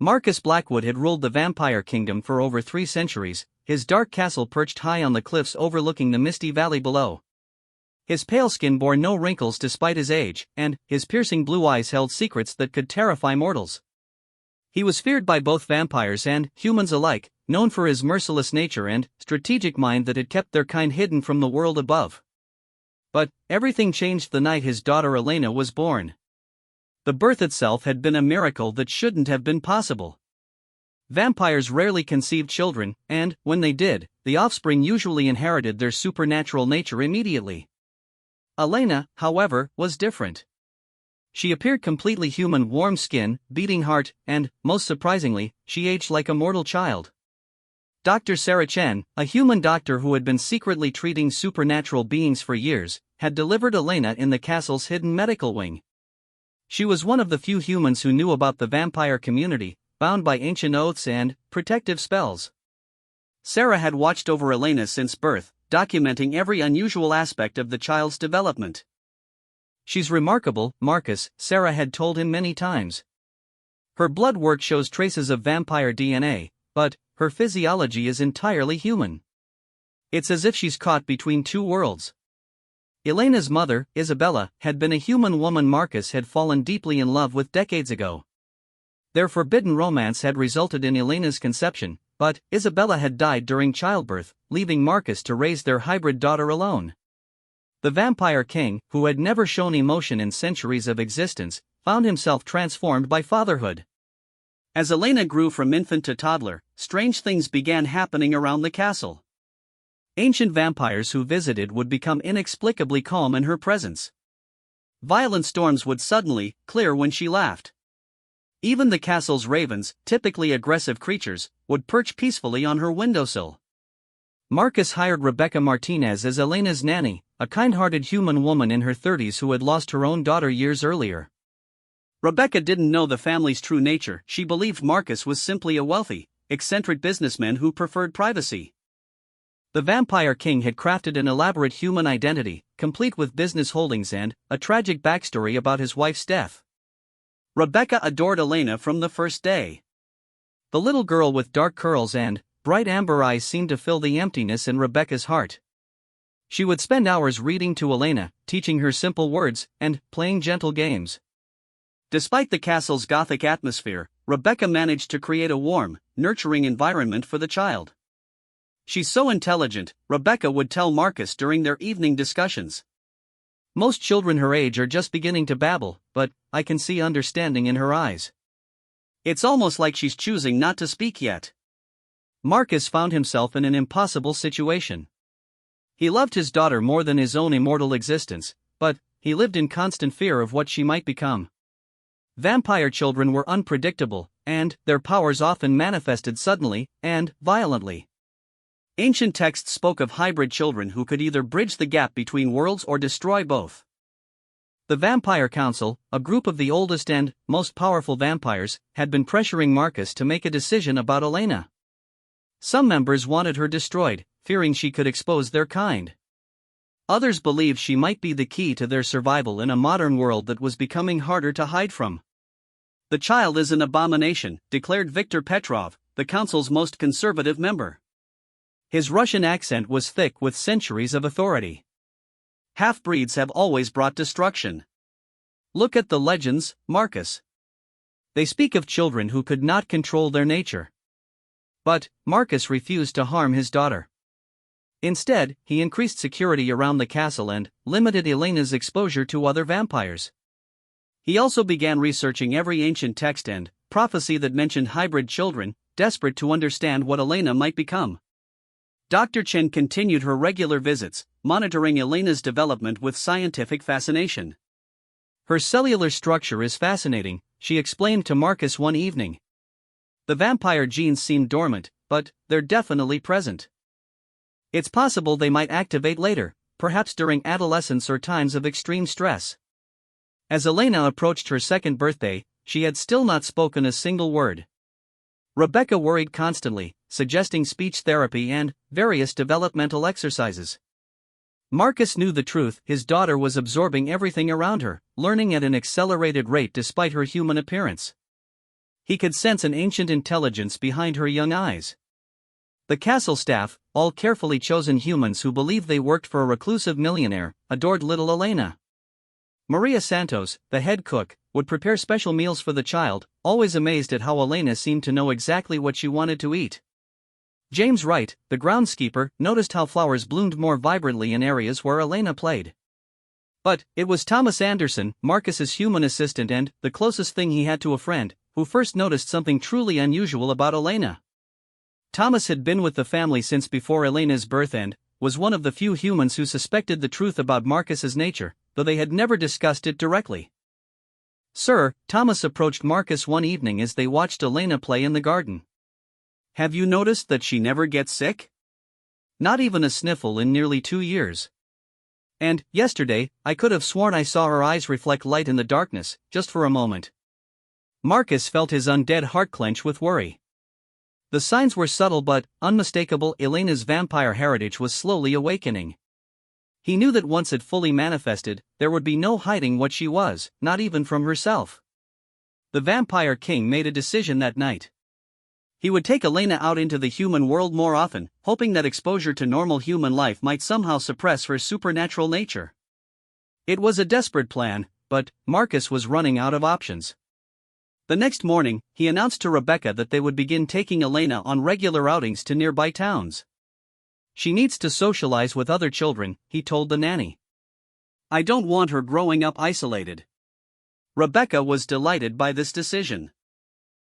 Marcus Blackwood had ruled the vampire kingdom for over 3 centuries, his dark castle perched high on the cliffs overlooking the misty valley below. His pale skin bore no wrinkles despite his age, and his piercing blue eyes held secrets that could terrify mortals. He was feared by both vampires and humans alike, known for his merciless nature and strategic mind that had kept their kind hidden from the world above. But everything changed the night his daughter Elena was born. The birth itself had been a miracle that shouldn't have been possible. Vampires rarely conceived children, and, when they did, the offspring usually inherited their supernatural nature immediately. Elena, however, was different. She appeared completely human, warm skin, beating heart, and, most surprisingly, she aged like a mortal child. Dr. Sarah Chen, a human doctor who had been secretly treating supernatural beings for years, had delivered Elena in the castle's hidden medical wing. She was one of the few humans who knew about the vampire community, bound by ancient oaths and protective spells. Sarah had watched over Elena since birth, documenting every unusual aspect of the child's development. "She's remarkable, Marcus," Sarah had told him many times. "Her blood work shows traces of vampire DNA, but her physiology is entirely human. It's as if she's caught between 2 worlds." Elena's mother, Isabella, had been a human woman Marcus had fallen deeply in love with decades ago. Their forbidden romance had resulted in Elena's conception, but Isabella had died during childbirth, leaving Marcus to raise their hybrid daughter alone. The vampire king, who had never shown emotion in centuries of existence, found himself transformed by fatherhood. As Elena grew from infant to toddler, strange things began happening around the castle. Ancient vampires who visited would become inexplicably calm in her presence. Violent storms would suddenly clear when she laughed. Even the castle's ravens, typically aggressive creatures, would perch peacefully on her windowsill. Marcus hired Rebecca Martinez as Elena's nanny, a kind-hearted human woman in her 30s who had lost her own daughter years earlier. Rebecca didn't know the family's true nature. She believed Marcus was simply a wealthy, eccentric businessman who preferred privacy. The vampire king had crafted an elaborate human identity, complete with business holdings and a tragic backstory about his wife's death. Rebecca adored Elena from the first day. The little girl with dark curls and bright amber eyes seemed to fill the emptiness in Rebecca's heart. She would spend hours reading to Elena, teaching her simple words, and playing gentle games. Despite the castle's gothic atmosphere, Rebecca managed to create a warm, nurturing environment for the child. "She's so intelligent," Rebecca would tell Marcus during their evening discussions. "Most children her age are just beginning to babble, but I can see understanding in her eyes. It's almost like she's choosing not to speak yet." Marcus found himself in an impossible situation. He loved his daughter more than his own immortal existence, but he lived in constant fear of what she might become. Vampire children were unpredictable, and their powers often manifested suddenly and violently. Ancient texts spoke of hybrid children who could either bridge the gap between worlds or destroy both. The Vampire Council, a group of the oldest and most powerful vampires, had been pressuring Marcus to make a decision about Elena. Some members wanted her destroyed, fearing she could expose their kind. Others believed she might be the key to their survival in a modern world that was becoming harder to hide from. "The child is an abomination," declared Viktor Petrov, the council's most conservative member. His Russian accent was thick with centuries of authority. "Half-breeds have always brought destruction. Look at the legends, Marcus. They speak of children who could not control their nature." But Marcus refused to harm his daughter. Instead, he increased security around the castle and limited Elena's exposure to other vampires. He also began researching every ancient text and prophecy that mentioned hybrid children, desperate to understand what Elena might become. Dr. Chen continued her regular visits, monitoring Elena's development with scientific fascination. "Her cellular structure is fascinating," she explained to Marcus one evening. "The vampire genes seem dormant, but they're definitely present. It's possible they might activate later, perhaps during adolescence or times of extreme stress." As Elena approached her 2nd birthday, she had still not spoken a single word. Rebecca worried constantly, suggesting speech therapy and various developmental exercises. Marcus knew the truth: his daughter was absorbing everything around her, learning at an accelerated rate despite her human appearance. He could sense an ancient intelligence behind her young eyes. The castle staff, all carefully chosen humans who believed they worked for a reclusive millionaire, adored little Elena. Maria Santos, the head cook, would prepare special meals for the child, always amazed at how Elena seemed to know exactly what she wanted to eat. James Wright, the groundskeeper, noticed how flowers bloomed more vibrantly in areas where Elena played. But it was Thomas Anderson, Marcus's human assistant and the closest thing he had to a friend, who first noticed something truly unusual about Elena. Thomas had been with the family since before Elena's birth and was one of the few humans who suspected the truth about Marcus's nature, though they had never discussed it directly. "Sir," Thomas approached Marcus one evening as they watched Elena play in the garden. "Have you noticed that she never gets sick? Not even a sniffle in nearly 2 years. And, yesterday, I could have sworn I saw her eyes reflect light in the darkness, just for a moment." Marcus felt his undead heart clench with worry. The signs were subtle but unmistakable. Elena's vampire heritage was slowly awakening. He knew that once it fully manifested, there would be no hiding what she was, not even from herself. The Vampire King made a decision that night. He would take Elena out into the human world more often, hoping that exposure to normal human life might somehow suppress her supernatural nature. It was a desperate plan, but Marcus was running out of options. The next morning, he announced to Rebecca that they would begin taking Elena on regular outings to nearby towns. "She needs to socialize with other children," he told the nanny. "I don't want her growing up isolated." Rebecca was delighted by this decision.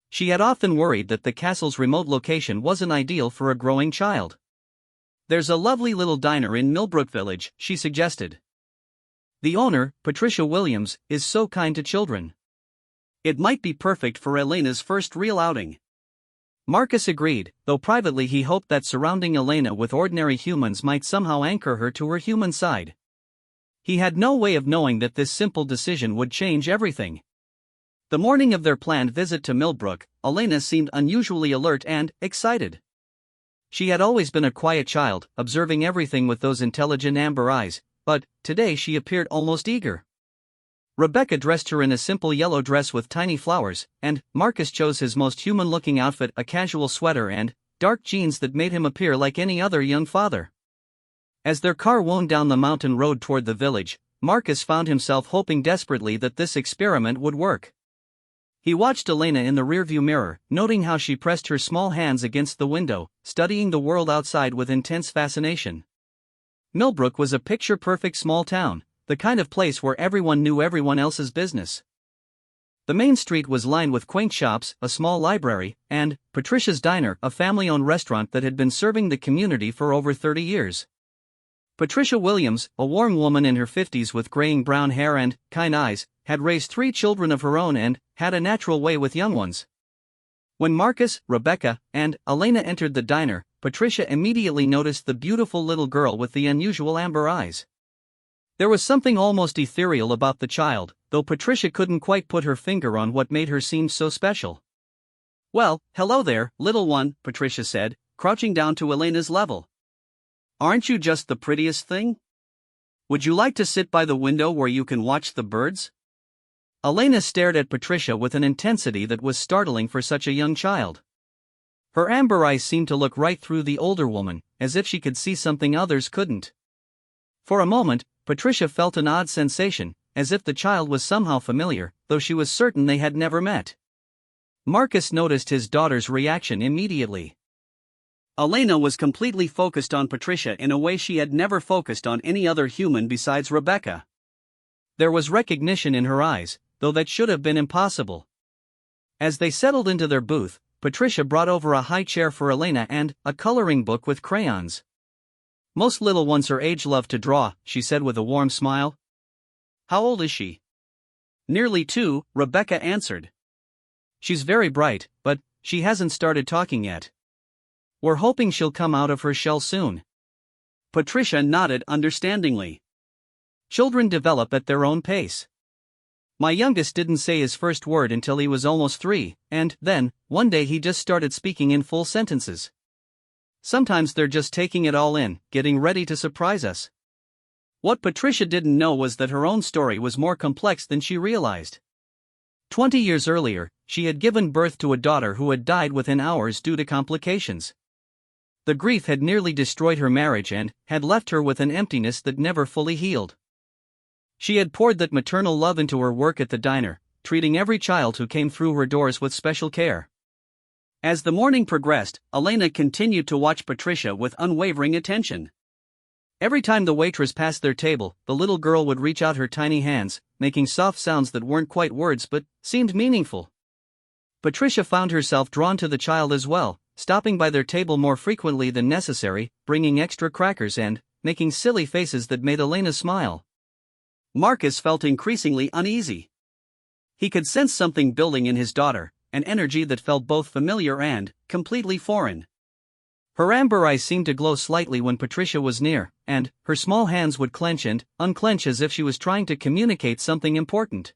She had often worried that the castle's remote location wasn't ideal for a growing child. "There's a lovely little diner in Millbrook Village," she suggested. "The owner, Patricia Williams, is so kind to children. It might be perfect for Elena's first real outing." Marcus agreed, though privately he hoped that surrounding Elena with ordinary humans might somehow anchor her to her human side. He had no way of knowing that this simple decision would change everything. The morning of their planned visit to Millbrook, Elena seemed unusually alert and excited. She had always been a quiet child, observing everything with those intelligent amber eyes, but today she appeared almost eager. Rebecca dressed her in a simple yellow dress with tiny flowers, and Marcus chose his most human-looking outfit, a casual sweater and dark jeans that made him appear like any other young father. As their car wound down the mountain road toward the village, Marcus found himself hoping desperately that this experiment would work. He watched Elena in the rearview mirror, noting how she pressed her small hands against the window, studying the world outside with intense fascination. Millbrook was a picture-perfect small town, the kind of place where everyone knew everyone else's business. The main street was lined with quaint shops, a small library, and Patricia's Diner, a family-owned restaurant that had been serving the community for over 30 years. Patricia Williams, a warm woman in her 50s with graying brown hair and kind eyes, had raised 3 children of her own and had a natural way with young ones. When Marcus, Rebecca, and Elena entered the diner, Patricia immediately noticed the beautiful little girl with the unusual amber eyes. There was something almost ethereal about the child, though Patricia couldn't quite put her finger on what made her seem so special. "Well, hello there, little one," Patricia said, crouching down to Elena's level. "Aren't you just the prettiest thing? Would you like to sit by the window where you can watch the birds?" Elena stared at Patricia with an intensity that was startling for such a young child. Her amber eyes seemed to look right through the older woman, as if she could see something others couldn't. For a moment, Patricia felt an odd sensation, as if the child was somehow familiar, though she was certain they had never met. Marcus noticed his daughter's reaction immediately. Elena was completely focused on Patricia in a way she had never focused on any other human besides Rebecca. There was recognition in her eyes, though that should have been impossible. As they settled into their booth, Patricia brought over a high chair for Elena and a coloring book with crayons. "Most little ones her age love to draw," she said with a warm smile. "How old is she?" "Nearly 2, Rebecca answered. "She's very bright, but she hasn't started talking yet. We're hoping she'll come out of her shell soon." Patricia nodded understandingly. "Children develop at their own pace. My youngest didn't say his first word until he was almost 3, and then, one day he just started speaking in full sentences. Sometimes they're just taking it all in, getting ready to surprise us." What Patricia didn't know was that her own story was more complex than she realized. 20 years earlier, she had given birth to a daughter who had died within hours due to complications. The grief had nearly destroyed her marriage and had left her with an emptiness that never fully healed. She had poured that maternal love into her work at the diner, treating every child who came through her doors with special care. As the morning progressed, Elena continued to watch Patricia with unwavering attention. Every time the waitress passed their table, the little girl would reach out her tiny hands, making soft sounds that weren't quite words but seemed meaningful. Patricia found herself drawn to the child as well, stopping by their table more frequently than necessary, bringing extra crackers and making silly faces that made Elena smile. Marcus felt increasingly uneasy. He could sense something building in his daughter, an energy that felt both familiar and completely foreign. Her amber eyes seemed to glow slightly when Patricia was near, and her small hands would clench and unclench as if she was trying to communicate something important.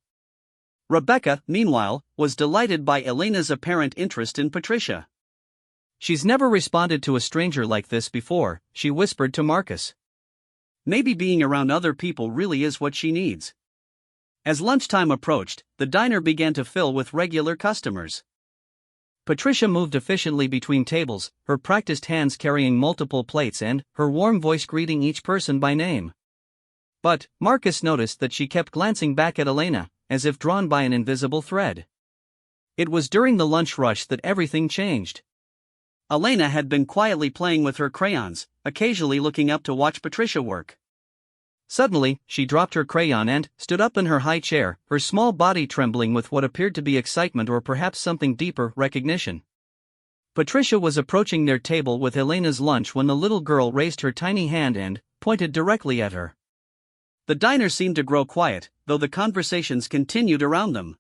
Rebecca, meanwhile, was delighted by Elena's apparent interest in Patricia. "She's never responded to a stranger like this before," she whispered to Marcus. "Maybe being around other people really is what she needs." As lunchtime approached, the diner began to fill with regular customers. Patricia moved efficiently between tables, her practiced hands carrying multiple plates and her warm voice greeting each person by name. But Marcus noticed that she kept glancing back at Elena, as if drawn by an invisible thread. It was during the lunch rush that everything changed. Elena had been quietly playing with her crayons, occasionally looking up to watch Patricia work. Suddenly, she dropped her crayon and stood up in her high chair, her small body trembling with what appeared to be excitement or perhaps something deeper, recognition. Patricia was approaching their table with Elena's lunch when the little girl raised her tiny hand and pointed directly at her. The diner seemed to grow quiet, though the conversations continued around them.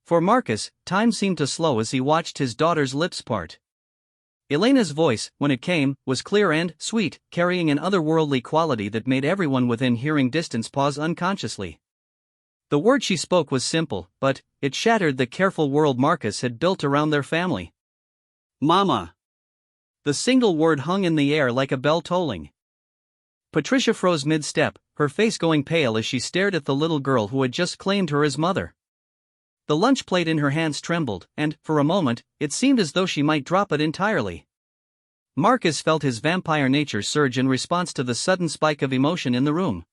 For Marcus, time seemed to slow as he watched his daughter's lips part. Elena's voice, when it came, was clear and sweet, carrying an otherworldly quality that made everyone within hearing distance pause unconsciously. The word she spoke was simple, but it shattered the careful world Marcus had built around their family. "Mama." The single word hung in the air like a bell tolling. Patricia froze mid-step, her face going pale as she stared at the little girl who had just claimed her as mother. The lunch plate in her hands trembled, and, for a moment, it seemed as though she might drop it entirely. Marcus felt his vampire nature surge in response to the sudden spike of emotion in the room.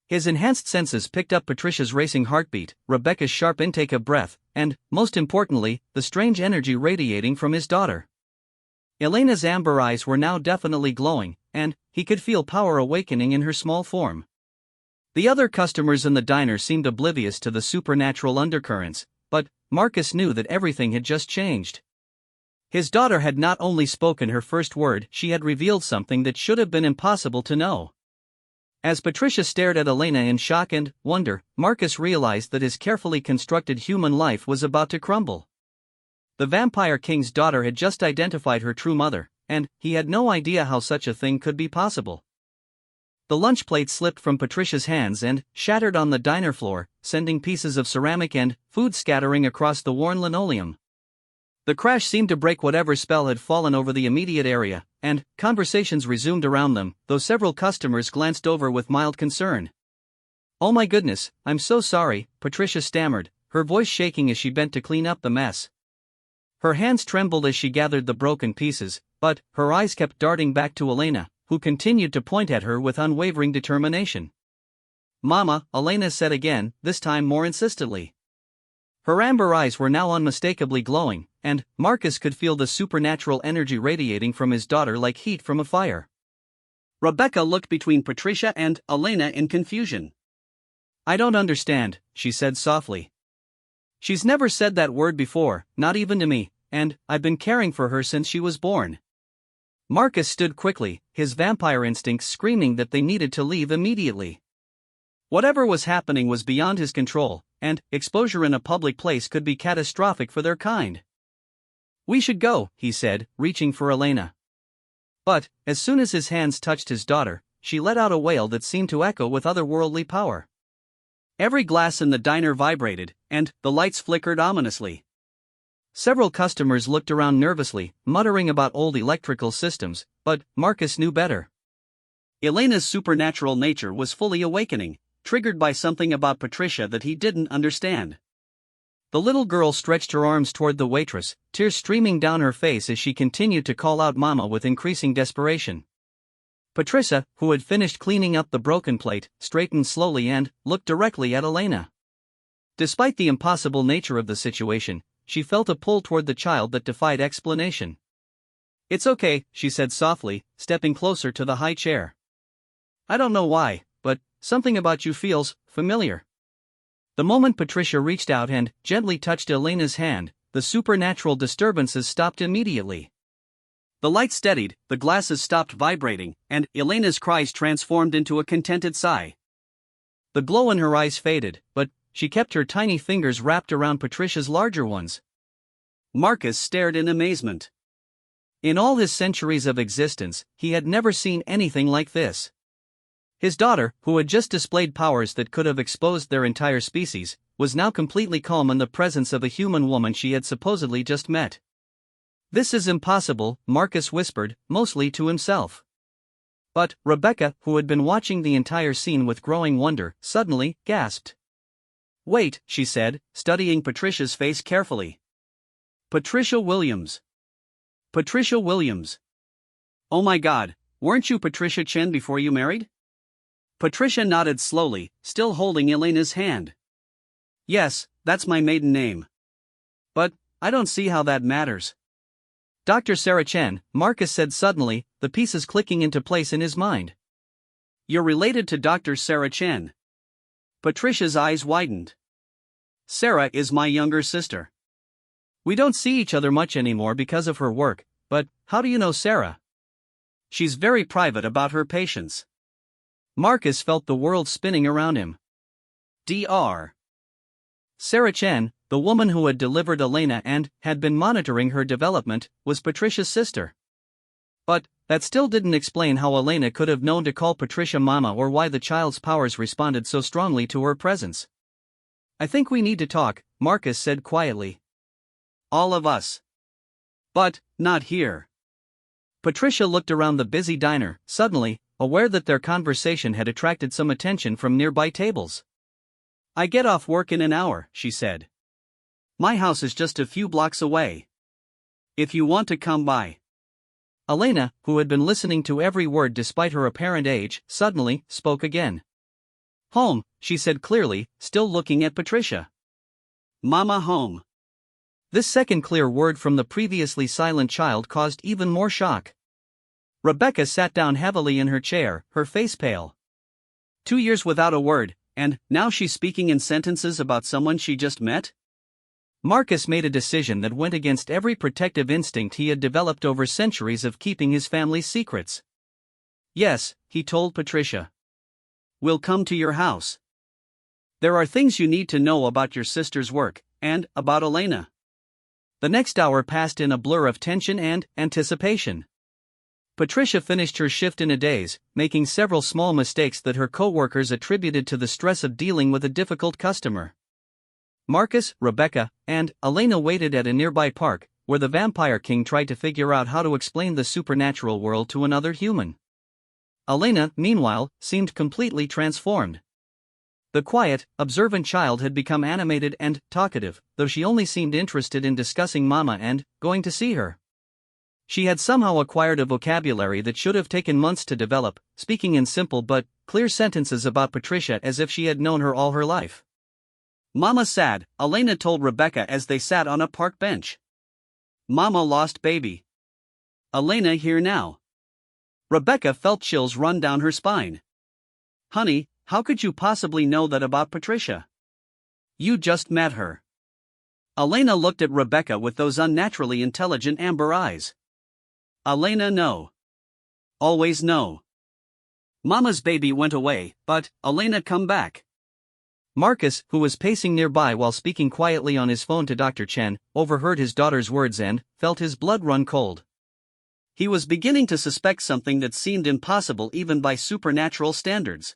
His enhanced senses picked up Patricia's racing heartbeat, Rebecca's sharp intake of breath, and, most importantly, the strange energy radiating from his daughter. Elena's amber eyes were now definitely glowing, and he could feel power awakening in her small form. The other customers in the diner seemed oblivious to the supernatural undercurrents, but Marcus knew that everything had just changed. His daughter had not only spoken her first word, she had revealed something that should have been impossible to know. As Patricia stared at Elena in shock and wonder, Marcus realized that his carefully constructed human life was about to crumble. The Vampire King's daughter had just identified her true mother, and he had no idea how such a thing could be possible. The lunch plate slipped from Patricia's hands and shattered on the diner floor, sending pieces of ceramic and food scattering across the worn linoleum. The crash seemed to break whatever spell had fallen over the immediate area, and conversations resumed around them, though several customers glanced over with mild concern. "Oh my goodness, I'm so sorry," Patricia stammered, her voice shaking as she bent to clean up the mess. Her hands trembled as she gathered the broken pieces, but her eyes kept darting back to Elena, who continued to point at her with unwavering determination. "Mama," Elena said again, this time more insistently. Her amber eyes were now unmistakably glowing, and Marcus could feel the supernatural energy radiating from his daughter like heat from a fire. Rebecca looked between Patricia and Elena in confusion. "I don't understand," she said softly. "She's never said that word before, not even to me, and I've been caring for her since she was born." Marcus stood quickly, his vampire instincts screaming that they needed to leave immediately. Whatever was happening was beyond his control, and exposure in a public place could be catastrophic for their kind. "We should go," he said, reaching for Elena. But, as soon as his hands touched his daughter, she let out a wail that seemed to echo with otherworldly power. Every glass in the diner vibrated, and the lights flickered ominously. Several customers looked around nervously, muttering about old electrical systems, but Marcus knew better. Elena's supernatural nature was fully awakening, triggered by something about Patricia that he didn't understand. The little girl stretched her arms toward the waitress, tears streaming down her face as she continued to call out Mama with increasing desperation. Patricia, who had finished cleaning up the broken plate, straightened slowly and looked directly at Elena. Despite the impossible nature of the situation, she felt a pull toward the child that defied explanation. "It's okay," she said softly, stepping closer to the high chair. "I don't know why, but something about you feels familiar." The moment Patricia reached out and gently touched Elena's hand, the supernatural disturbances stopped immediately. The light steadied, the glasses stopped vibrating, and Elena's cries transformed into a contented sigh. The glow in her eyes faded, but she kept her tiny fingers wrapped around Patricia's larger ones. Marcus stared in amazement. In all his centuries of existence, he had never seen anything like this. His daughter, who had just displayed powers that could have exposed their entire species, was now completely calm in the presence of a human woman she had supposedly just met. "This is impossible," Marcus whispered, mostly to himself. But Rebecca, who had been watching the entire scene with growing wonder, suddenly gasped. "Wait," she said, studying Patricia's face carefully. "Patricia Williams. Patricia Williams. Oh my God, weren't you Patricia Chen before you married?" Patricia nodded slowly, still holding Elena's hand. "Yes, that's my maiden name. But I don't see how that matters." "Dr. Sarah Chen," Marcus said suddenly, the pieces clicking into place in his mind. "You're related to Dr. Sarah Chen." Patricia's eyes widened. "Sarah is my younger sister. We don't see each other much anymore because of her work, but how do you know Sarah?" "She's very private about her patients." Marcus felt the world spinning around him. Dr. Sarah Chen, the woman who had delivered Elena and had been monitoring her development, was Patricia's sister. But that still didn't explain how Elena could have known to call Patricia Mama or why the child's powers responded so strongly to her presence. "I think we need to talk," Marcus said quietly. "All of us. But not here." Patricia looked around the busy diner, suddenly aware that their conversation had attracted some attention from nearby tables. "I get off work in an hour," she said. "My house is just a few blocks away. If you want to come by." Elena, who had been listening to every word despite her apparent age, suddenly spoke again. "Home," she said clearly, still looking at Patricia. "Mama home." This second clear word from the previously silent child caused even more shock. Rebecca sat down heavily in her chair, her face pale. 2 years without a word, and now she's speaking in sentences about someone she just met? Marcus made a decision that went against every protective instinct he had developed over centuries of keeping his family's secrets. "Yes," he told Patricia. "We'll come to your house. There are things you need to know about your sister's work, and about Elena." The next hour passed in a blur of tension and anticipation. Patricia finished her shift in a daze, making several small mistakes that her co-workers attributed to the stress of dealing with a difficult customer. Marcus, Rebecca, and Elena waited at a nearby park, where the Vampire King tried to figure out how to explain the supernatural world to another human. Elena, meanwhile, seemed completely transformed. The quiet, observant child had become animated and talkative, though she only seemed interested in discussing Mama and going to see her. She had somehow acquired a vocabulary that should have taken months to develop, speaking in simple but clear sentences about Patricia as if she had known her all her life. "Mama sad," Elena told Rebecca as they sat on a park bench. "Mama lost baby. Elena here now." Rebecca felt chills run down her spine. "Honey, how could you possibly know that about Patricia? You just met her." Elena looked at Rebecca with those unnaturally intelligent amber eyes. "Elena no. Always no. Mama's baby went away, but Elena come back." Marcus, who was pacing nearby while speaking quietly on his phone to Dr. Chen, overheard his daughter's words and felt his blood run cold. He was beginning to suspect something that seemed impossible even by supernatural standards.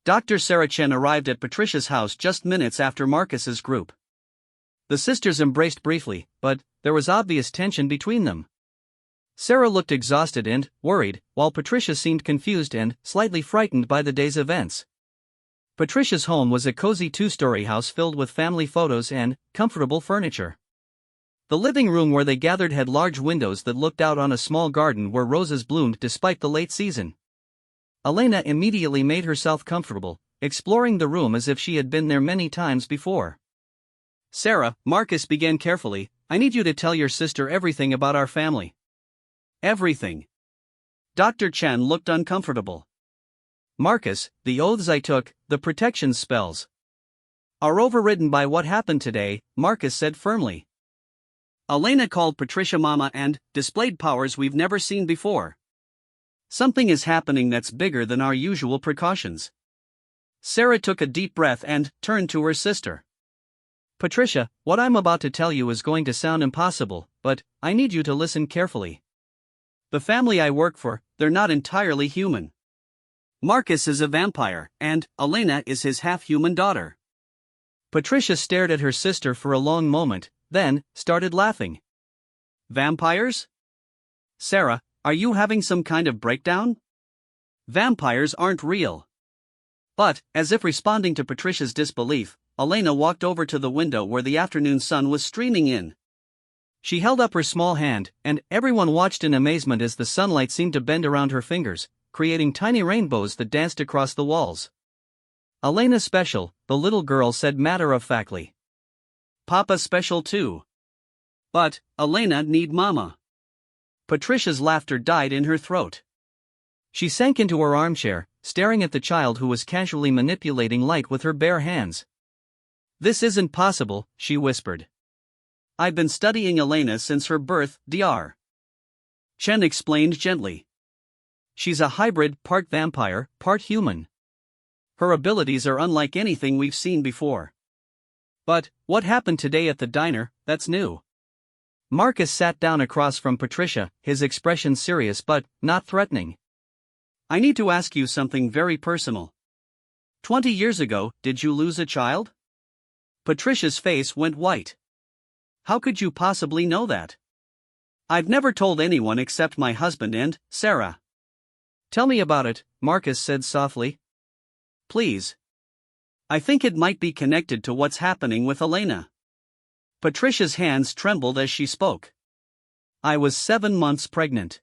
Dr. Sarah Chen arrived at Patricia's house just minutes after Marcus's group. The sisters embraced briefly, but there was obvious tension between them. Sarah looked exhausted and worried, while Patricia seemed confused and slightly frightened by the day's events. Patricia's home was a cozy two-story house filled with family photos and comfortable furniture. The living room where they gathered had large windows that looked out on a small garden where roses bloomed despite the late season. Elena immediately made herself comfortable, exploring the room as if she had been there many times before. "Sarah," Marcus began carefully, "I need you to tell your sister everything about our family." "Everything?" Dr. Chen looked uncomfortable. "Marcus, the oaths I took, the protection spells, are overridden by what happened today," Marcus said firmly. "Elena called Patricia Mama and displayed powers we've never seen before. Something is happening that's bigger than our usual precautions." Sarah took a deep breath and turned to her sister. "Patricia, what I'm about to tell you is going to sound impossible, but I need you to listen carefully. The family I work for, they're not entirely human. Marcus is a vampire, and Elena is his half-human daughter." Patricia stared at her sister for a long moment, then started laughing. "Vampires? Sarah, are you having some kind of breakdown? Vampires aren't real." But, as if responding to Patricia's disbelief, Elena walked over to the window where the afternoon sun was streaming in. She held up her small hand, and everyone watched in amazement as the sunlight seemed to bend around her fingers, creating tiny rainbows that danced across the walls. "Elena's special," the little girl said matter-of-factly. "Papa's special too. But Elena need Mama." Patricia's laughter died in her throat. She sank into her armchair, staring at the child who was casually manipulating light with her bare hands. "This isn't possible," she whispered. "I've been studying Elena since her birth, Dr. Chen explained gently. She's a hybrid, part vampire, part human. Her abilities are unlike anything we've seen before." "But what happened today at the diner, that's new?" Marcus sat down across from Patricia, his expression serious but not threatening. "I need to ask you something very personal. 20 years ago, did you lose a child?" Patricia's face went white. "How could you possibly know that?" "I've never told anyone except my husband and Sarah." "Tell me about it," Marcus said softly. "Please. I think it might be connected to what's happening with Elena." Patricia's hands trembled as she spoke. "I was 7 months pregnant.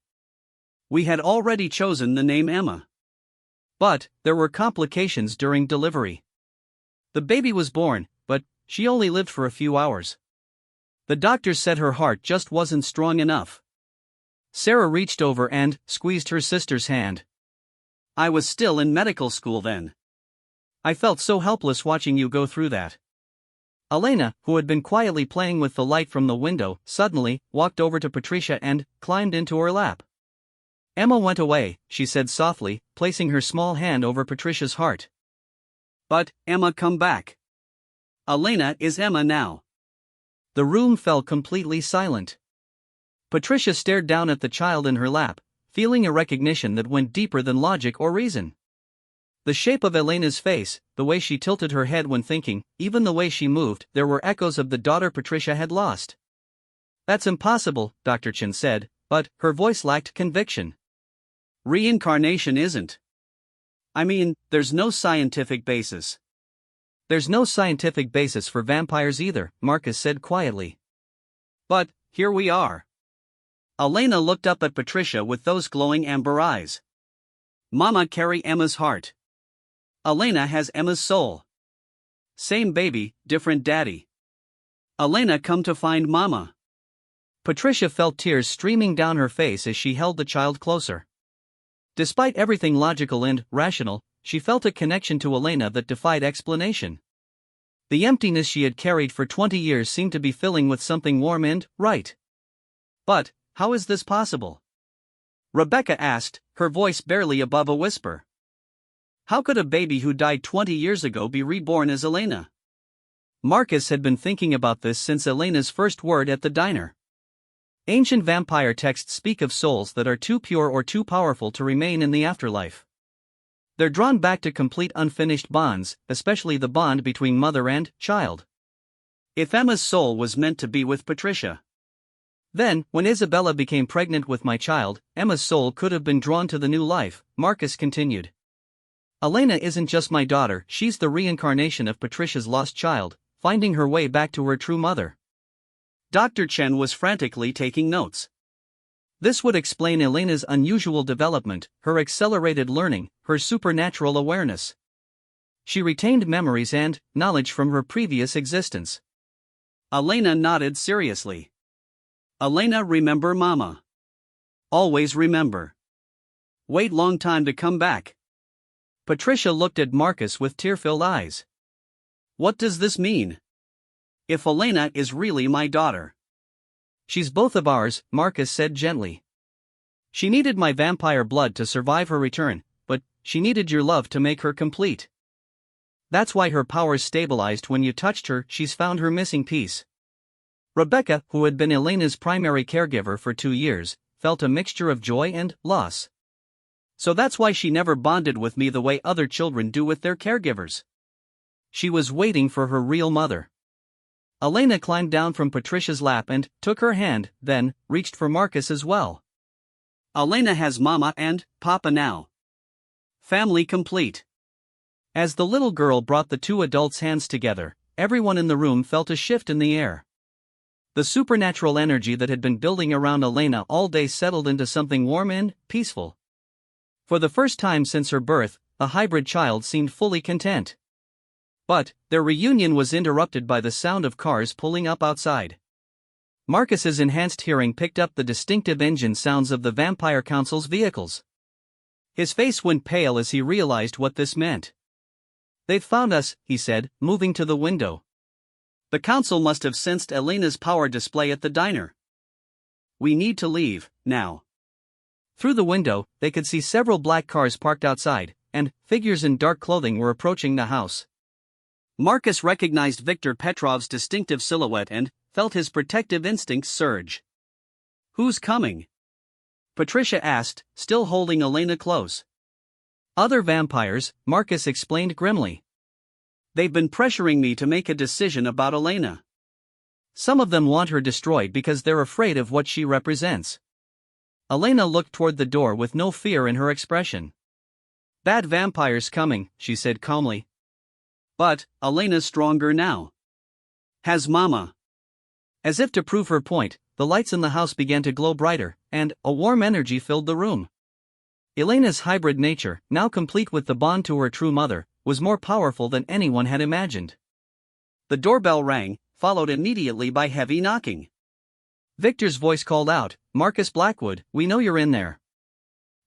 We had already chosen the name Emma. But there were complications during delivery. The baby was born, but she only lived for a few hours. The doctors said her heart just wasn't strong enough." Sarah reached over and squeezed her sister's hand. "I was still in medical school then. I felt so helpless watching you go through that." Elena, who had been quietly playing with the light from the window, suddenly walked over to Patricia and climbed into her lap. "Emma went away," she said softly, placing her small hand over Patricia's heart. "But Emma come back. Elena is Emma now." The room fell completely silent. Patricia stared down at the child in her lap, feeling a recognition that went deeper than logic or reason. The shape of Elena's face, the way she tilted her head when thinking, even the way she moved, there were echoes of the daughter Patricia had lost. "That's impossible," Dr. Chen said, but her voice lacked conviction. "Reincarnation isn't. I mean, there's no scientific basis." "There's no scientific basis for vampires either," Marcus said quietly. "But here we are." Elena looked up at Patricia with those glowing amber eyes. "Mama carry Emma's heart. Elena has Emma's soul. Same baby, different daddy. Elena come to find Mama." Patricia felt tears streaming down her face as she held the child closer. Despite everything logical and rational, she felt a connection to Elena that defied explanation. The emptiness she had carried for 20 years seemed to be filling with something warm and right. "But how is this possible?" Rebecca asked, her voice barely above a whisper. "How could a baby who died 20 years ago be reborn as Elena?" Marcus had been thinking about this since Elena's first word at the diner. Ancient vampire texts speak of souls that are too pure or too powerful to remain in the afterlife. They're drawn back to complete unfinished bonds, especially the bond between mother and child. If Emma's soul was meant to be with Patricia, then, when Isabella became pregnant with my child, Emma's soul could have been drawn to the new life, Marcus continued. Elena isn't just my daughter, she's the reincarnation of Patricia's lost child, finding her way back to her true mother. Dr. Chen was frantically taking notes. This would explain Elena's unusual development, her accelerated learning, her supernatural awareness. She retained memories and knowledge from her previous existence. Elena nodded seriously. Elena, remember Mama. Always remember. Wait long time to come back. Patricia looked at Marcus with tear-filled eyes. What does this mean? If Elena is really my daughter. She's both of ours, Marcus said gently. She needed my vampire blood to survive her return, but she needed your love to make her complete. That's why her powers stabilized when you touched her. She's found her missing piece. Rebecca, who had been Elena's primary caregiver for 2 years, felt a mixture of joy and loss. So that's why she never bonded with me the way other children do with their caregivers. She was waiting for her real mother. Elena climbed down from Patricia's lap and took her hand, then reached for Marcus as well. Elena has Mama and Papa now. Family complete. As the little girl brought the two adults' hands together, everyone in the room felt a shift in the air. The supernatural energy that had been building around Elena all day settled into something warm and peaceful. For the first time since her birth, a hybrid child seemed fully content. But their reunion was interrupted by the sound of cars pulling up outside. Marcus's enhanced hearing picked up the distinctive engine sounds of the Vampire Council's vehicles. His face went pale as he realized what this meant. They've found us, he said, moving to the window. The council must have sensed Elena's power display at the diner. We need to leave, now. Through the window, they could see several black cars parked outside, and figures in dark clothing were approaching the house. Marcus recognized Viktor Petrov's distinctive silhouette and felt his protective instincts surge. Who's coming? Patricia asked, still holding Elena close. Other vampires, Marcus explained grimly. They've been pressuring me to make a decision about Elena. Some of them want her destroyed because they're afraid of what she represents. Elena looked toward the door with no fear in her expression. Bad vampires coming, she said calmly. But Elena's stronger now. Has Mama. As if to prove her point, the lights in the house began to glow brighter, and a warm energy filled the room. Elena's hybrid nature, now complete with the bond to her true mother, was more powerful than anyone had imagined. The doorbell rang, followed immediately by heavy knocking. Victor's voice called out, Marcus Blackwood, we know you're in there.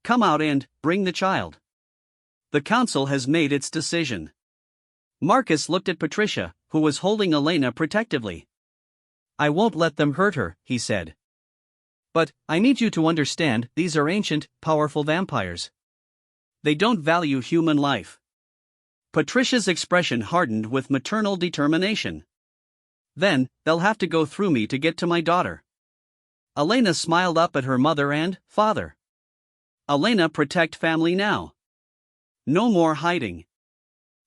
Come out and bring the child. The council has made its decision. Marcus looked at Patricia, who was holding Elena protectively. I won't let them hurt her, he said. But I need you to understand, these are ancient, powerful vampires. They don't value human life. Patricia's expression hardened with maternal determination. Then, they'll have to go through me to get to my daughter. Elena smiled up at her mother and father. Elena, protect family now. No more hiding.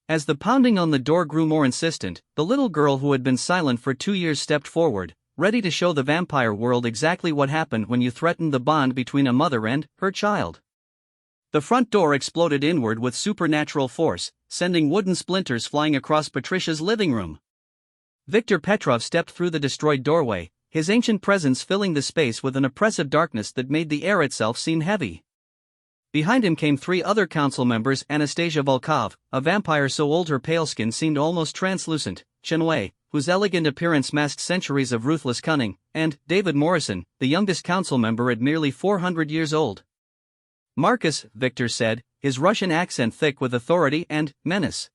As the pounding on the door grew more insistent, the little girl who had been silent for 2 years stepped forward, ready to show the vampire world exactly what happened when you threatened the bond between a mother and her child. The front door exploded inward with supernatural force, sending wooden splinters flying across Patricia's living room. Viktor Petrov stepped through the destroyed doorway, his ancient presence filling the space with an oppressive darkness that made the air itself seem heavy. Behind him came 3 other council members: Anastasia Volkov, a vampire so old her pale skin seemed almost translucent, Chen Wei, whose elegant appearance masked centuries of ruthless cunning, and David Morrison, the youngest council member at merely 400 years old. Marcus, Victor said, his Russian accent thick with authority and menace.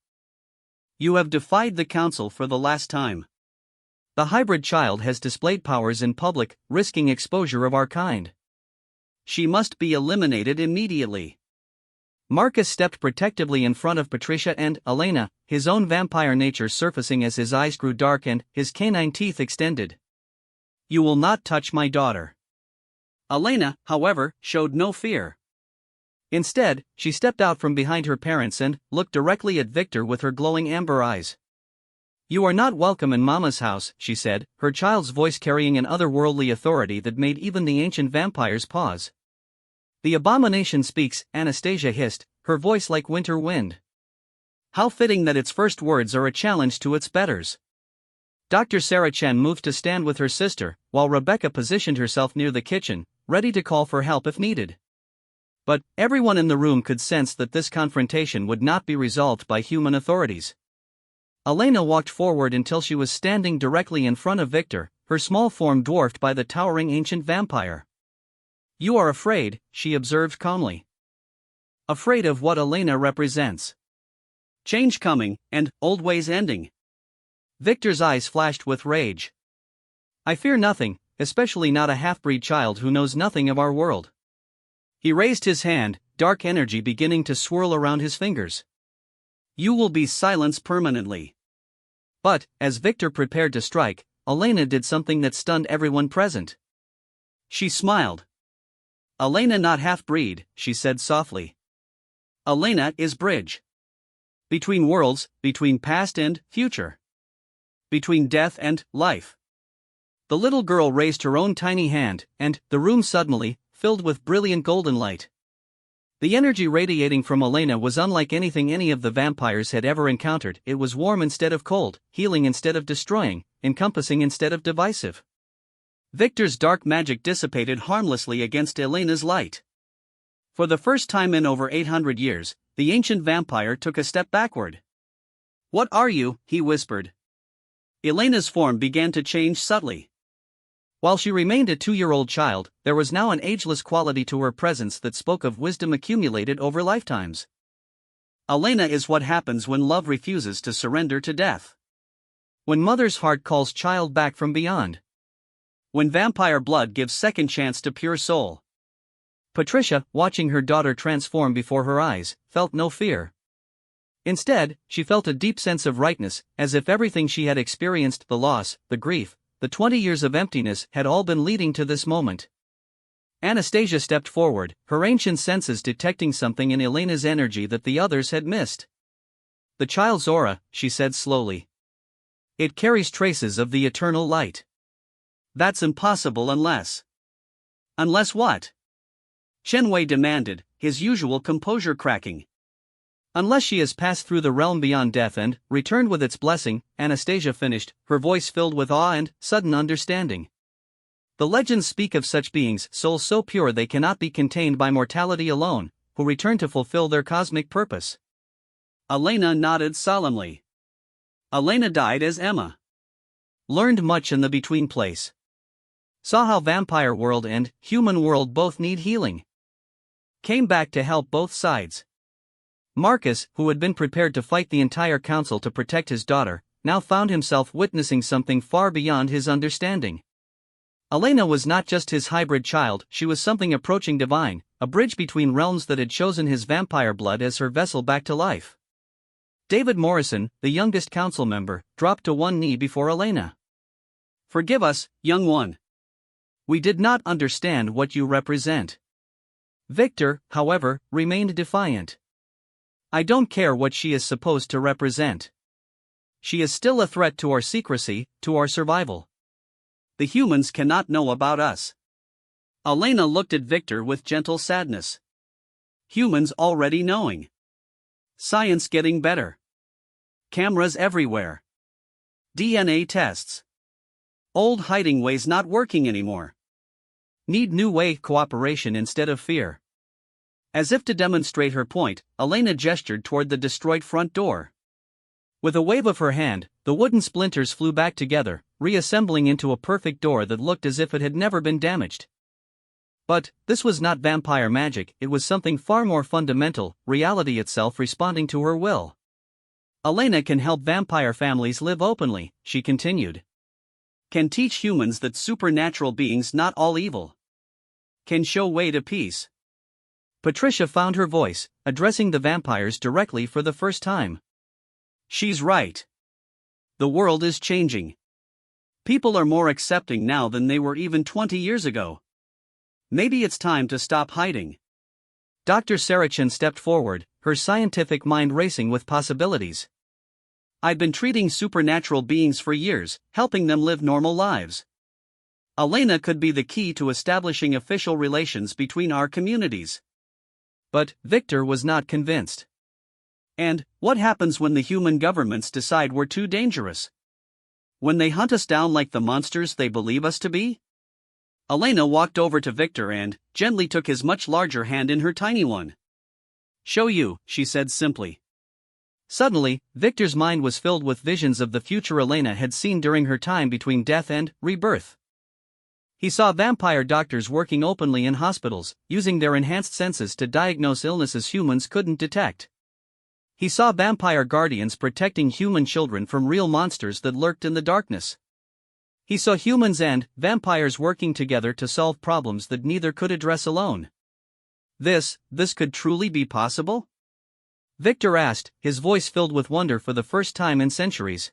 You have defied the council for the last time. The hybrid child has displayed powers in public, risking exposure of our kind. She must be eliminated immediately. Marcus stepped protectively in front of Patricia and Elena, his own vampire nature surfacing as his eyes grew dark and his canine teeth extended. You will not touch my daughter. Elena, however, showed no fear. Instead, she stepped out from behind her parents and looked directly at Victor with her glowing amber eyes. You are not welcome in Mama's house, she said, her child's voice carrying an otherworldly authority that made even the ancient vampires pause. The abomination speaks, Anastasia hissed, her voice like winter wind. How fitting that its first words are a challenge to its betters. Dr. Sarah Chen moved to stand with her sister, while Rebecca positioned herself near the kitchen, ready to call for help if needed. But everyone in the room could sense that this confrontation would not be resolved by human authorities. Elena walked forward until she was standing directly in front of Victor, her small form dwarfed by the towering ancient vampire. "You are afraid," she observed calmly. "Afraid of what Elena represents. Change coming, and old ways ending." Victor's eyes flashed with rage. "I fear nothing, especially not a half-breed child who knows nothing of our world." He raised his hand, dark energy beginning to swirl around his fingers. "You will be silenced permanently." But, as Victor prepared to strike, Elena did something that stunned everyone present. She smiled. "Elena not half-breed," she said softly. "Elena is bridge. Between worlds, between past and future. Between death and life." The little girl raised her own tiny hand, and the room suddenly filled with brilliant golden light. The energy radiating from Elena was unlike anything any of the vampires had ever encountered. It was warm instead of cold, healing instead of destroying, encompassing instead of divisive. Victor's dark magic dissipated harmlessly against Elena's light. For the first time in over 800 years, the ancient vampire took a step backward. "What are you?" he whispered. Elena's form began to change subtly. While she remained a 2-year-old child, there was now an ageless quality to her presence that spoke of wisdom accumulated over lifetimes. "Elena is what happens when love refuses to surrender to death. When mother's heart calls child back from beyond. When vampire blood gives second chance to pure soul." Patricia, watching her daughter transform before her eyes, felt no fear. Instead, she felt a deep sense of rightness, as if everything she had experienced, the loss, the grief, the 20 years of emptiness, had all been leading to this moment. Anastasia stepped forward, her ancient senses detecting something in Elena's energy that the others had missed. "The child's aura," she said slowly. "It carries traces of the eternal light." "That's impossible unless..." "Unless what?" Chen Wei demanded, his usual composure cracking. "Unless she has passed through the realm beyond death and returned with its blessing," Anastasia finished, her voice filled with awe and sudden understanding. "The legends speak of such beings, souls so pure they cannot be contained by mortality alone, who return to fulfill their cosmic purpose." Elena nodded solemnly. "Elena died as Emma. Learned much in the between place. Saw how vampire world and human world both need healing. Came back to help both sides." Marcus, who had been prepared to fight the entire council to protect his daughter, now found himself witnessing something far beyond his understanding. Elena was not just his hybrid child, she was something approaching divine, a bridge between realms that had chosen his vampire blood as her vessel back to life. David Morrison, the youngest council member, dropped to one knee before Elena. "Forgive us, young one. We did not understand what you represent." Victor, however, remained defiant. "I don't care what she is supposed to represent. She is still a threat to our secrecy, to our survival. The humans cannot know about us." Elena looked at Victor with gentle sadness. "Humans already knowing. Science getting better. Cameras everywhere. DNA tests. Old hiding ways not working anymore. Need new way cooperation instead of fear." As if to demonstrate her point, Elena gestured toward the destroyed front door. With a wave of her hand, the wooden splinters flew back together, reassembling into a perfect door that looked as if it had never been damaged. But this was not vampire magic, it was something far more fundamental, reality itself responding to her will. "Elena can help vampire families live openly," she continued. "Can teach humans that supernatural beings not all evil. Can show way to peace." Patricia found her voice, addressing the vampires directly for the first time. "She's right. The world is changing. People are more accepting now than they were even 20 years ago. Maybe it's time to stop hiding." Dr. Sarachan stepped forward, her scientific mind racing with possibilities. "I've been treating supernatural beings for years, helping them live normal lives. Elena could be the key to establishing official relations between our communities." But Victor was not convinced. And what happens when the human governments decide we're too dangerous? When they hunt us down like the monsters they believe us to be? Elena walked over to Victor and gently took his much larger hand in her tiny one. "Show you," she said simply. Suddenly, Victor's mind was filled with visions of the future Elena had seen during her time between death and rebirth. He saw vampire doctors working openly in hospitals, using their enhanced senses to diagnose illnesses humans couldn't detect. He saw vampire guardians protecting human children from real monsters that lurked in the darkness. He saw humans and vampires working together to solve problems that neither could address alone. This could truly be possible? Victor asked, his voice filled with wonder for the first time in centuries.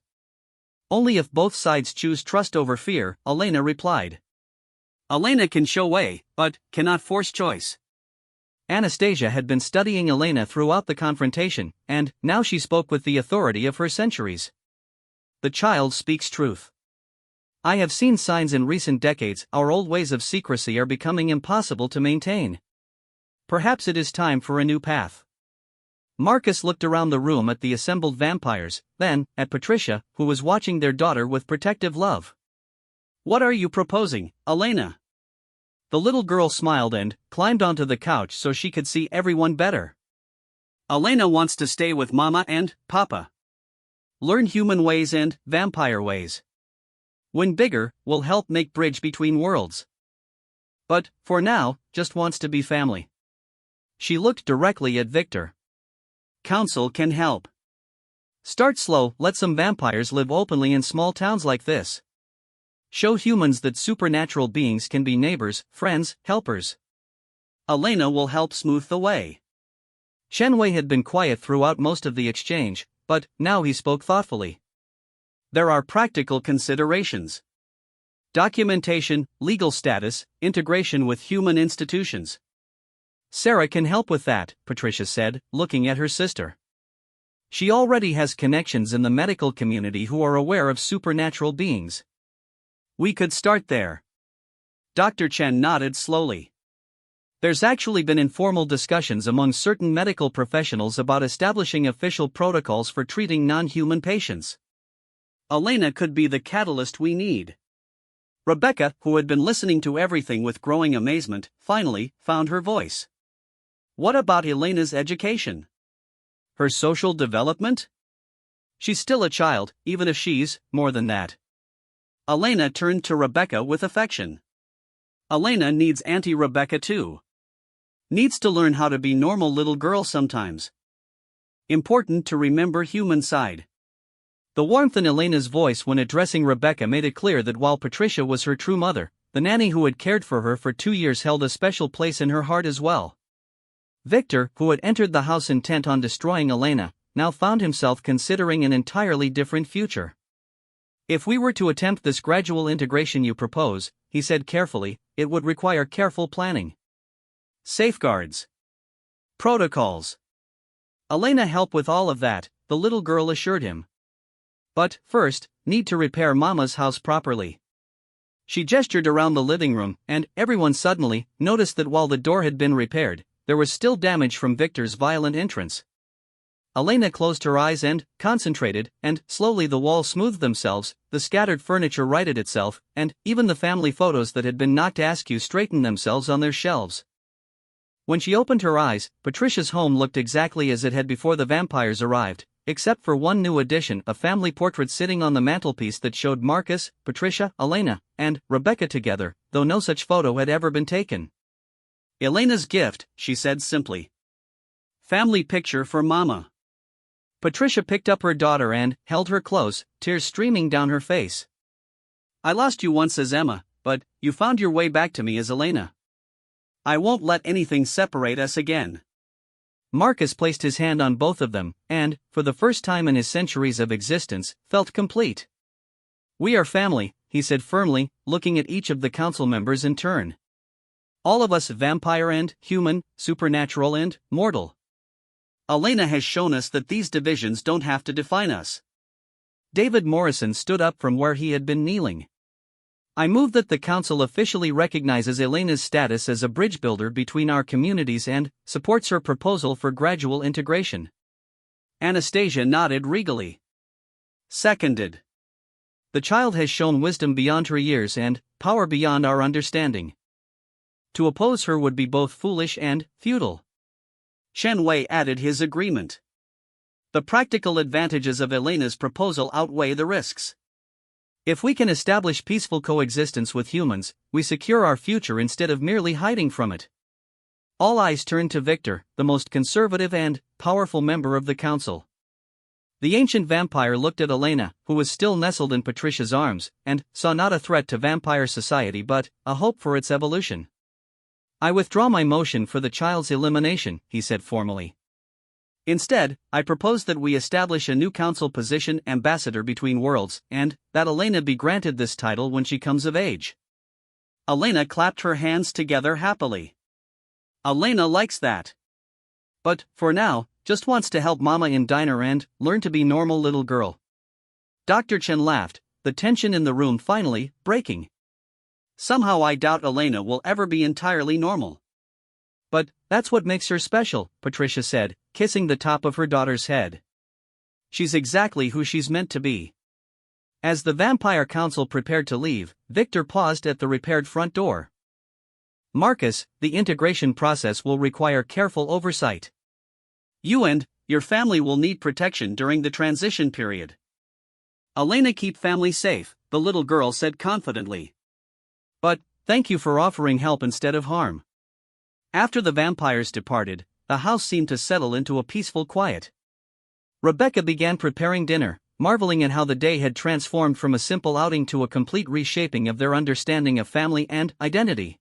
Only if both sides choose trust over fear, Elena replied. Elena can show way, but cannot force choice. Anastasia had been studying Elena throughout the confrontation, and now she spoke with the authority of her centuries. The child speaks truth. I have seen signs in recent decades our old ways of secrecy are becoming impossible to maintain. Perhaps it is time for a new path. Marcus looked around the room at the assembled vampires, then at Patricia, who was watching their daughter with protective love. What are you proposing, Elena? The little girl smiled and climbed onto the couch so she could see everyone better. Elena wants to stay with Mama and Papa. Learn human ways and vampire ways. When bigger, will help make bridge between worlds. But, for now, just wants to be family. She looked directly at Victor. Council can help. Start slow, let some vampires live openly in small towns like this. Show humans that supernatural beings can be neighbors, friends, helpers. Elena will help smooth the way. Shenwei had been quiet throughout most of the exchange, but now he spoke thoughtfully. There are practical considerations. Documentation, legal status, integration with human institutions. Sarah can help with that, Patricia said, looking at her sister. She already has connections in the medical community who are aware of supernatural beings. We could start there. Dr. Chen nodded slowly. There's actually been informal discussions among certain medical professionals about establishing official protocols for treating non-human patients. Elena could be the catalyst we need. Rebecca, who had been listening to everything with growing amazement, finally found her voice. What about Elena's education? Her social development? She's still a child, even if she's more than that. Elena turned to Rebecca with affection. Elena needs Auntie Rebecca too. Needs to learn how to be normal little girl sometimes. Important to remember human side. The warmth in Elena's voice when addressing Rebecca made it clear that while Patricia was her true mother, the nanny who had cared for her for 2 years held a special place in her heart as well. Victor, who had entered the house intent on destroying Elena, now found himself considering an entirely different future. If we were to attempt this gradual integration you propose, he said carefully, it would require careful planning. Safeguards. Protocols. Elena help with all of that, the little girl assured him. But, first, need to repair Mama's house properly. She gestured around the living room, and everyone suddenly noticed that while the door had been repaired, there was still damage from Victor's violent entrance. Elena closed her eyes and concentrated, and slowly the walls smoothed themselves, the scattered furniture righted itself, and even the family photos that had been knocked askew straightened themselves on their shelves. When she opened her eyes, Patricia's home looked exactly as it had before the vampires arrived, except for one new addition, a family portrait sitting on the mantelpiece that showed Marcus, Patricia, Elena, and Rebecca together, though no such photo had ever been taken. Elena's gift, she said simply. Family picture for Mama. Patricia picked up her daughter and held her close, tears streaming down her face. I lost you once as Emma, but you found your way back to me as Elena. I won't let anything separate us again. Marcus placed his hand on both of them, and, for the first time in his centuries of existence, felt complete. We are family, he said firmly, looking at each of the council members in turn. All of us vampire and human, supernatural and mortal. Elena has shown us that these divisions don't have to define us. David Morrison stood up from where he had been kneeling. I move that the council officially recognizes Elena's status as a bridge builder between our communities and supports her proposal for gradual integration. Anastasia nodded regally. Seconded. The child has shown wisdom beyond her years and power beyond our understanding. To oppose her would be both foolish and futile. Shen Wei added his agreement. The practical advantages of Elena's proposal outweigh the risks. If we can establish peaceful coexistence with humans, we secure our future instead of merely hiding from it. All eyes turned to Victor, the most conservative and powerful member of the council. The ancient vampire looked at Elena, who was still nestled in Patricia's arms, and saw not a threat to vampire society but a hope for its evolution. "I withdraw my motion for the child's elimination," he said formally. "Instead, I propose that we establish a new council position, ambassador between worlds, and that Elena be granted this title when she comes of age." Elena clapped her hands together happily. Elena likes that. But, for now, just wants to help Mama in diner and learn to be normal little girl. Dr. Chen laughed, the tension in the room finally breaking. "Somehow I doubt Elena will ever be entirely normal." "But that's what makes her special," Patricia said, kissing the top of her daughter's head. "She's exactly who she's meant to be." As the Vampire Council prepared to leave, Victor paused at the repaired front door. "Marcus, the integration process will require careful oversight. You and your family will need protection during the transition period." "Elena, keep family safe," the little girl said confidently. "But, thank you for offering help instead of harm." After the vampires departed, the house seemed to settle into a peaceful quiet. Rebecca began preparing dinner, marveling at how the day had transformed from a simple outing to a complete reshaping of their understanding of family and identity.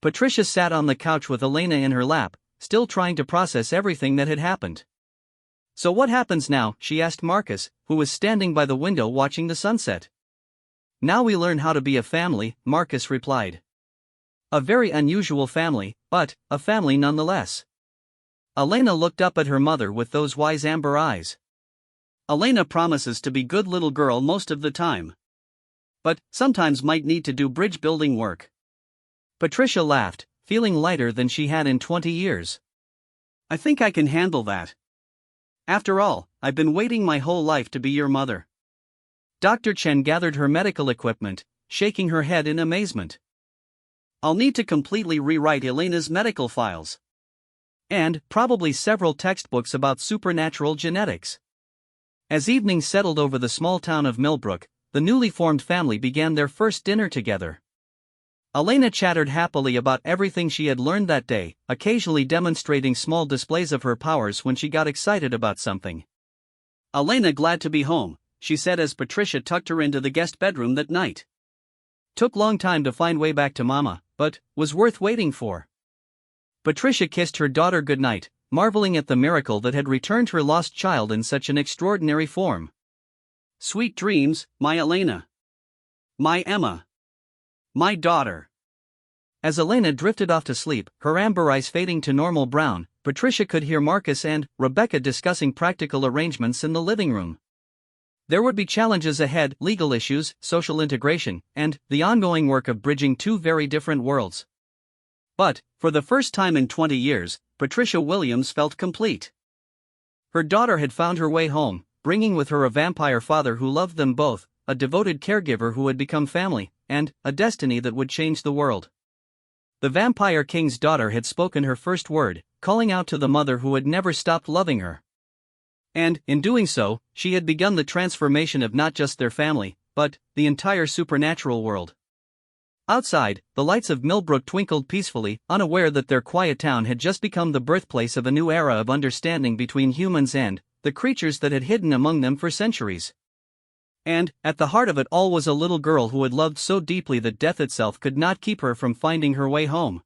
Patricia sat on the couch with Elena in her lap, still trying to process everything that had happened. "So what happens now?" she asked Marcus, who was standing by the window watching the sunset. "Now we learn how to be a family," Marcus replied. "A very unusual family, but a family nonetheless." Elena looked up at her mother with those wise amber eyes. "Elena promises to be good little girl most of the time. But sometimes might need to do bridge building work." Patricia laughed, feeling lighter than she had in 20 years. "I think I can handle that. After all, I've been waiting my whole life to be your mother." Dr. Chen gathered her medical equipment, shaking her head in amazement. "I'll need to completely rewrite Elena's medical files. And probably several textbooks about supernatural genetics." As evening settled over the small town of Millbrook, the newly formed family began their first dinner together. Elena chattered happily about everything she had learned that day, occasionally demonstrating small displays of her powers when she got excited about something. "Elena glad to be home," she said as Patricia tucked her into the guest bedroom that night. "Took long time to find way back to Mama, but was worth waiting for." Patricia kissed her daughter goodnight, marveling at the miracle that had returned her lost child in such an extraordinary form. "Sweet dreams, my Elena. My Emma. My daughter." As Elena drifted off to sleep, her amber eyes fading to normal brown, Patricia could hear Marcus and Rebecca discussing practical arrangements in the living room. There would be challenges ahead: legal issues, social integration, and the ongoing work of bridging two very different worlds. But, for the first time in 20 years, Patricia Williams felt complete. Her daughter had found her way home, bringing with her a vampire father who loved them both, a devoted caregiver who had become family, and a destiny that would change the world. The Vampire King's daughter had spoken her first word, calling out to the mother who had never stopped loving her. And, in doing so, she had begun the transformation of not just their family, but the entire supernatural world. Outside, the lights of Millbrook twinkled peacefully, unaware that their quiet town had just become the birthplace of a new era of understanding between humans and the creatures that had hidden among them for centuries. And, at the heart of it all was a little girl who had loved so deeply that death itself could not keep her from finding her way home.